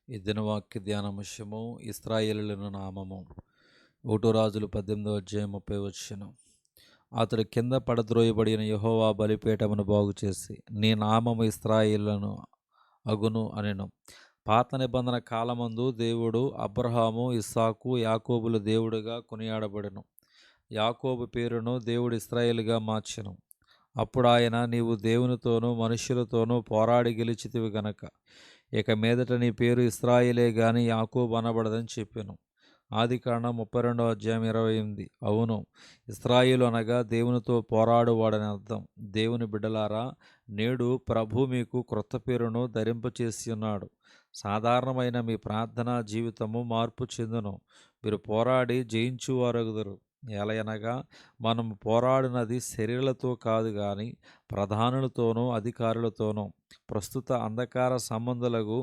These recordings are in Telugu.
ఈ దినవాక్య ధ్యానముష్యము ఇశ్రాయేలుల నామము. 1 రాజులు 18వ అధ్యాయం 30 వచనం. అతడు కింద పడద్రోయబడిన యెహోవా బలిపీఠమును బాగుచేసి నీ నామము ఇశ్రాయేలును అగును అనెను. పాత నిబంధన కాలమందు దేవుడు అబ్రహాము, ఇస్సాకు, యాకోబుల దేవుడుగా కొనియాడబడెను. యాకోబు పేరును దేవుడు ఇశ్రాయేలుగా మార్చెను. అప్పుడు ఆయన, నీవు దేవునితోనూ మనుష్యులతోనూ పోరాడి గెలిచితివి గనక ఇక మీదట నీ పేరు ఇశ్రాయేలే గాని యాకోబు అనబడదని చెప్పెను. ఆదికాండం 32వ అధ్యాయం 28. అవును, ఇశ్రాయేలు అనగా దేవునితో పోరాడువాడని అర్థం. దేవుని బిడ్డలారా, నేడు ప్రభు మీకు క్రొత్త పేరును ధరింపచేసి ఉన్నాడు. సాధారణమైన మీ ప్రార్థనా జీవితము మార్పు చెందును. మీరు పోరాడి జయించువారగుదురు. ఎలయనగా మనము పోరాడినది శరీరాలతో కాదు గాని ప్రధానులతోనూ అధికారులతోనూ, ప్రస్తుత అంధకార సంబంధులకు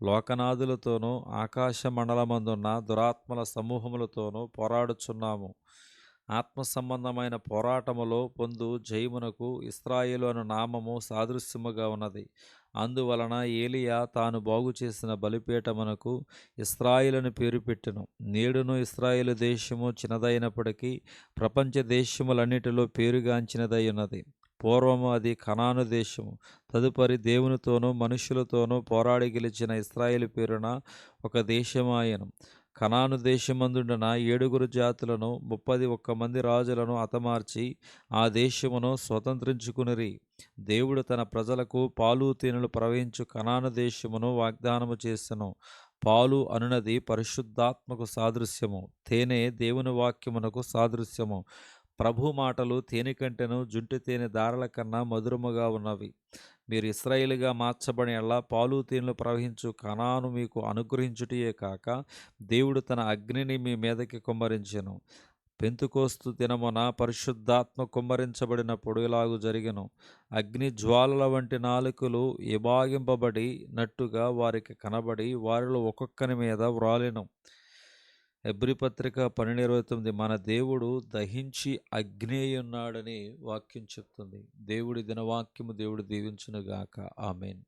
లోకనాథులతోనూ, ఆకాశ మండలమందున్న దురాత్మల సమూహములతోనూ పోరాడుచున్నాము. ఆత్మ సంబంధమైన పోరాటములో పొందు జయమునకు ఇశ్రాయేలు అను నామము సాదృశ్యముగా ఉన్నది. అందువలన ఏలియా తాను బాగుచేసిన బలిపీఠమునకు ఇశ్రాయేలును పేరు పెట్టెను. నేడును ఇశ్రాయేలు దేశము చిన్నదైనప్పటికీ ప్రపంచ దేశములన్నిటిలో పేరుగాంచినదై ఉన్నది. పూర్వము అది కనాను దేశము. తదుపరి దేవునితోనూ మనుష్యులతోనూ పోరాడి గెలిచిన ఇశ్రాయేలు పేరున ఒక దేశమాయెను. కనాను దేశమందుండిన 7 జాతులను 31 మంది రాజులను హతమార్చి ఆ దేశమును స్వతంత్రించుకునిరి. దేవుడు తన ప్రజలకు పాలు తేనెలు ప్రవహించు కనాను దేశమును వాగ్దానము చేసెను. పాలు అనునది పరిశుద్ధాత్మకు సాదృశ్యము, తేనె దేవుని వాక్యమునకు సాదృశ్యము. ప్రభు మాటలు తేనె కంటెను జుంటి తేనె దారల కన్నా మధురముగా ఉన్నవి. మీరు ఇశ్రాయేలుగా మార్చబడిన యెడల పాలు తేనెలు ప్రవహించు కనాను మీకు అనుగ్రహించుటయే కాక దేవుడు తన అగ్నిని మీ మీదకి కుమ్మరించెను. పెంతుకోస్తు దినమున పరిశుద్ధాత్మ కుమ్మరించబడినప్పుడు ఇలాగు జరిగెను. అగ్ని జ్వాలల వంటి నాలుకలు విభాగింపబడి నట్టుగా వారికి కనబడి వారిలో ఒక్కొక్కని మీద వ్రాలెను. హెబ్రీ పత్రిక 12:29. మన దేవుడు దహించి అగ్నేయున్నాడని వాక్యం చెప్తుంది. దేవుడి దినవాక్యము దేవుడు దీవించునుగాక. ఆమేన్.